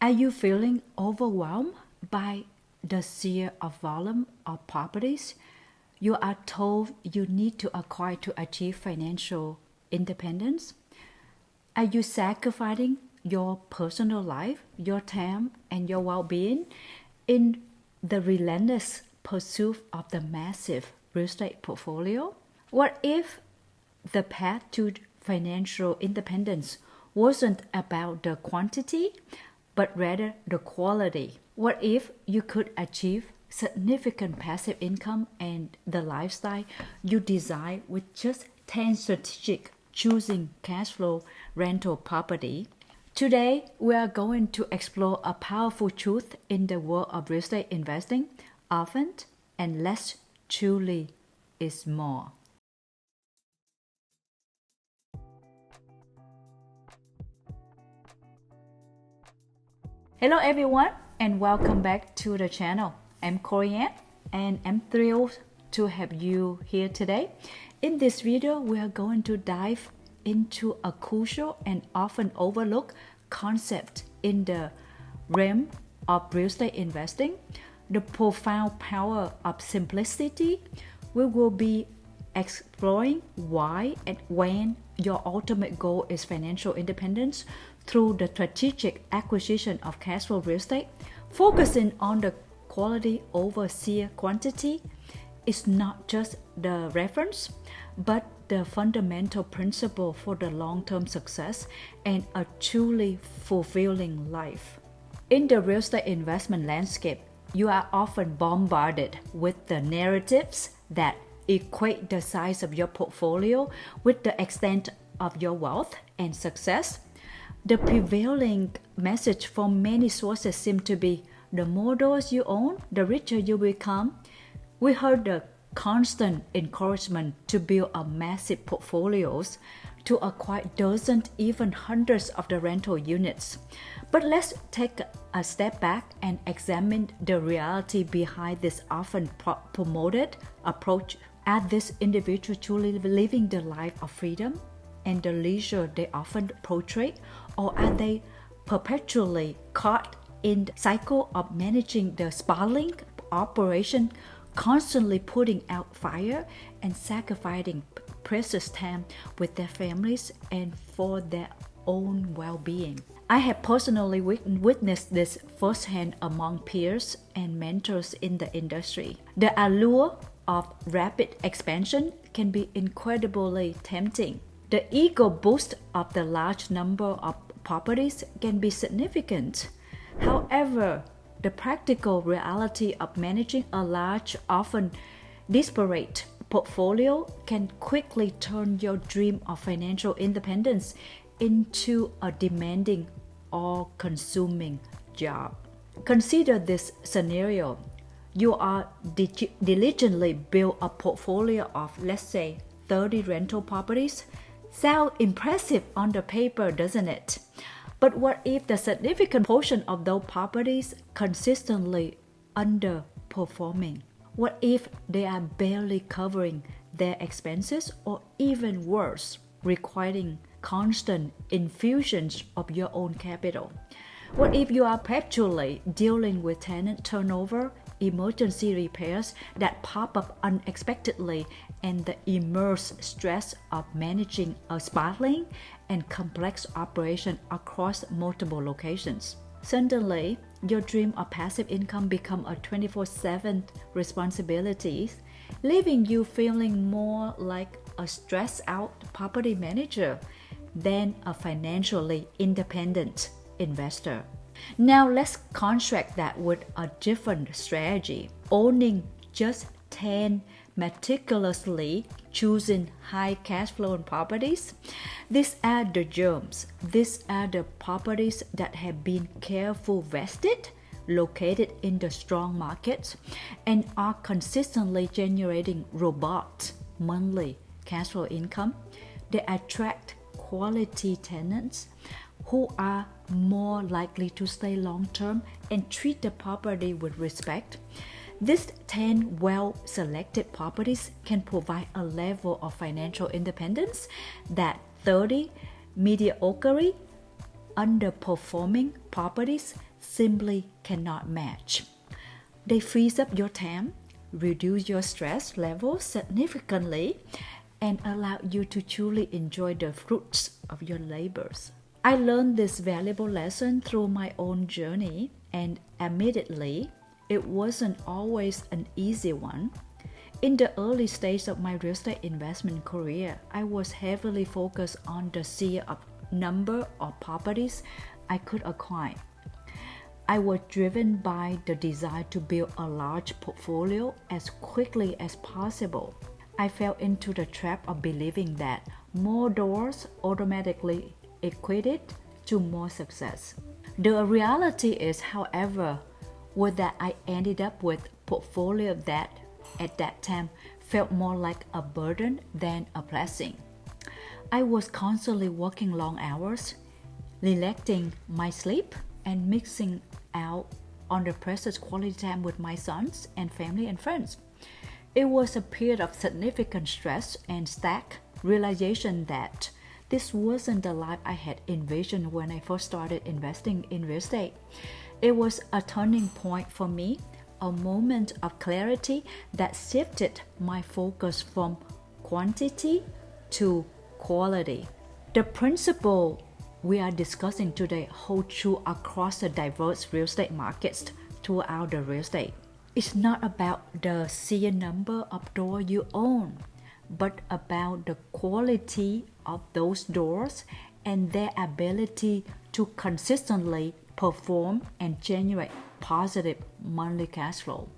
Are you feeling overwhelmed by the sheer volume of properties you are told you need to acquire to achieve financial independence? Are you sacrificing your personal life, your time, and your well-being in the relentless pursuit of the massive real estate portfolio? What if the path to financial independence wasn't about the quantity, but rather the quality? What if you could achieve significant passive income and the lifestyle you desire with just 10 strategic choosing cash flow rental property? Today, we are going to explore a powerful truth in the world of real estate investing. Often and less truly is more. Hello everyone and welcome back to the channel. I'm Corianne and I'm thrilled to have you here today. In this video, we are going to dive into a crucial and often overlooked concept in the realm of real estate investing, the profound power of simplicity. We will be exploring why and when your ultimate goal is financial independence through the strategic acquisition of cash flow real estate, focusing on the quality over sheer quantity. Is not just the reference, but the fundamental principle for the long-term success and a truly fulfilling life. In the real estate investment landscape, you are often bombarded with the narratives that equate the size of your portfolio with the extent of your wealth and success. The prevailing message from many sources seems to be, the more dollars you own, the richer you become. We heard the constant encouragement to build a massive portfolios, to acquire dozens, even hundreds of the rental units. But let's take a step back and examine the reality behind this often promoted approach. Are these individuals truly living the life of freedom and the leisure they often portray, or are they perpetually caught in the cycle of managing the sprawling operation, constantly putting out fire and sacrificing precious time with their families and for their own well-being? I have personally witnessed this firsthand among peers and mentors in the industry. The allure of rapid expansion can be incredibly tempting. The ego boost of the large number of properties can be significant. However, the practical reality of managing a large, often disparate portfolio can quickly turn your dream of financial independence into a demanding, all-consuming job. Consider this scenario. You are diligently build a portfolio of, let's say, 30 rental properties. Sound impressive on the paper, doesn't it? But what if the significant portion of those properties consistently underperforming? What if they are barely covering their expenses, or even worse, requiring constant infusions of your own capital? What if you are perpetually dealing with tenant turnover, emergency repairs that pop up unexpectedly, and the immense stress of managing a sprawling and complex operation across multiple locations? Suddenly, your dream of passive income become a 24/7 responsibility, leaving you feeling more like a stressed-out property manager than a financially independent investor. Now let's contrast that with a different strategy. Owning just 10 meticulously chosen high cash flow properties. These are the gems. These are the properties that have been carefully vested, located in the strong markets, and are consistently generating robust monthly cash flow income. They attract quality tenants who are more likely to stay long-term and treat the property with respect. These 10 well-selected properties can provide a level of financial independence that 30 mediocre, underperforming properties simply cannot match. They freeze up your time, reduce your stress levels significantly, and allow you to truly enjoy the fruits of your labors. I learned this valuable lesson through my own journey, and admittedly, it wasn't always an easy one. In the early stage of my real estate investment career, I was heavily focused on the sheer number of properties I could acquire. I was driven by the desire to build a large portfolio as quickly as possible. I fell into the trap of believing that more doors automatically equated to more success. The reality is, however, was that I ended up with a portfolio that, at that time, felt more like a burden than a blessing. I was constantly working long hours, neglecting my sleep, and missing out on the precious quality time with my sons and family and friends. It was a period of significant stress and stark realization that this wasn't the life I had envisioned when I first started investing in real estate. It was a turning point for me, a moment of clarity that shifted my focus from quantity to quality. The principle we are discussing today hold true across the diverse real estate markets throughout the real estate. It's not about the sheer number of doors you own, but about the quality of those doors and their ability to consistently perform and generate positive monthly cash flow.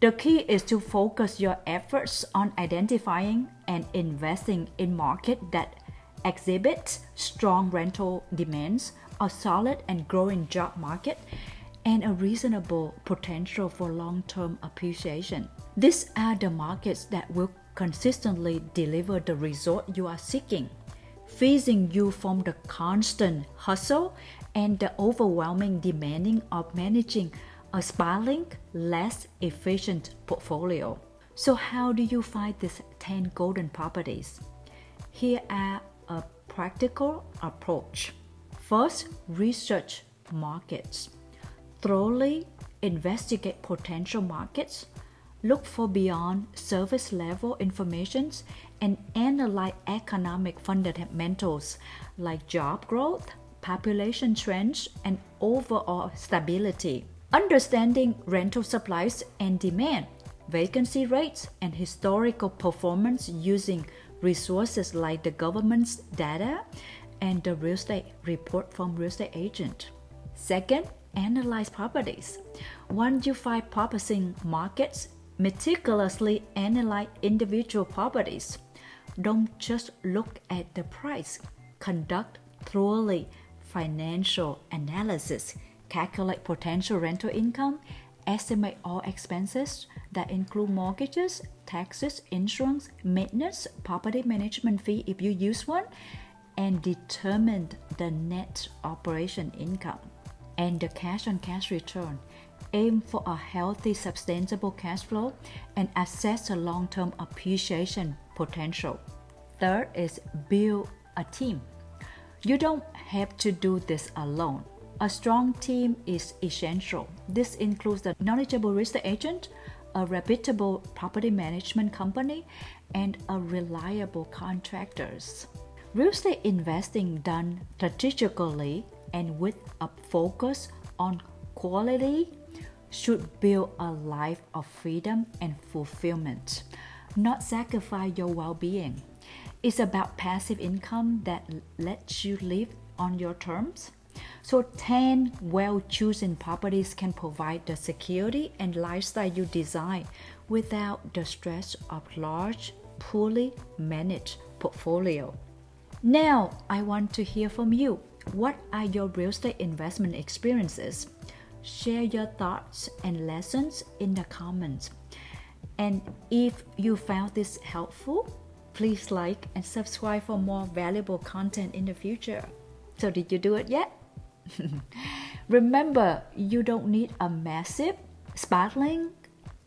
The key is to focus your efforts on identifying and investing in markets that exhibit strong rental demands, a solid and growing job market, and a reasonable potential for long-term appreciation. These are the markets that will consistently deliver the result you are seeking, freeing you from the constant hustle and the overwhelming demanding of managing a spiraling, less efficient portfolio. So how do you find these 10 golden properties? Here are a practical approach. First, research markets. Thoroughly investigate potential markets. Look for beyond surface level information and analyze economic fundamentals like job growth, population trends, and overall stability. Understanding rental supplies and demand, vacancy rates, and historical performance using resources like the government's data and the real estate report from real estate agent. Second, analyze properties. Once you find promising markets, meticulously analyze individual properties. Don't just look at the price. Conduct thoroughly financial analysis. Calculate potential rental income. Estimate all expenses that include mortgages, taxes, insurance, maintenance, property management fee if you use one, and determine the net operation income and the cash-on-cash return. Aim for a healthy, sustainable cash flow and assess the long-term appreciation potential. Third is build a team. You don't have to do this alone. A strong team is essential. This includes a knowledgeable real estate agent, a reputable property management company, and a reliable contractors. Real estate investing done strategically and with a focus on quality should build a life of freedom and fulfillment, not sacrifice your well-being. It's about passive income that lets you live on your terms. So 10 well-chosen properties can provide the security and lifestyle you desire without the stress of large, poorly managed portfolio. Now, I want to hear from you. What are your real estate investment experiences? Share your thoughts and lessons in the comments. And if you found this helpful, please like and subscribe for more valuable content in the future. So did you do it yet? Remember, you don't need a massive, sparkling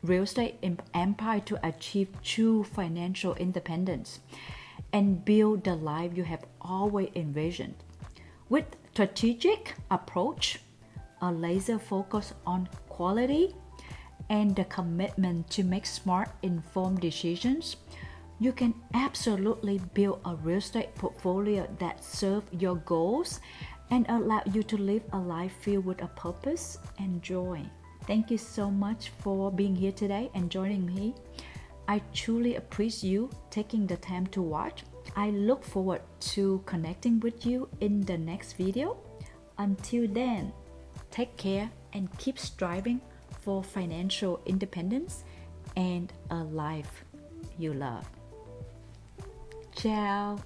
real estate empire to achieve true financial independence and build the life you have always envisioned. With strategic approach, a laser focus on quality, and the commitment to make smart, informed decisions, you can absolutely build a real estate portfolio that serves your goals and allow you to live a life filled with a purpose and joy. Thank you so much for being here today and joining me. I truly appreciate you taking the time to watch. I look forward to connecting with you in the next video. Until then, take care and keep striving for financial independence and a life you love. Ciao.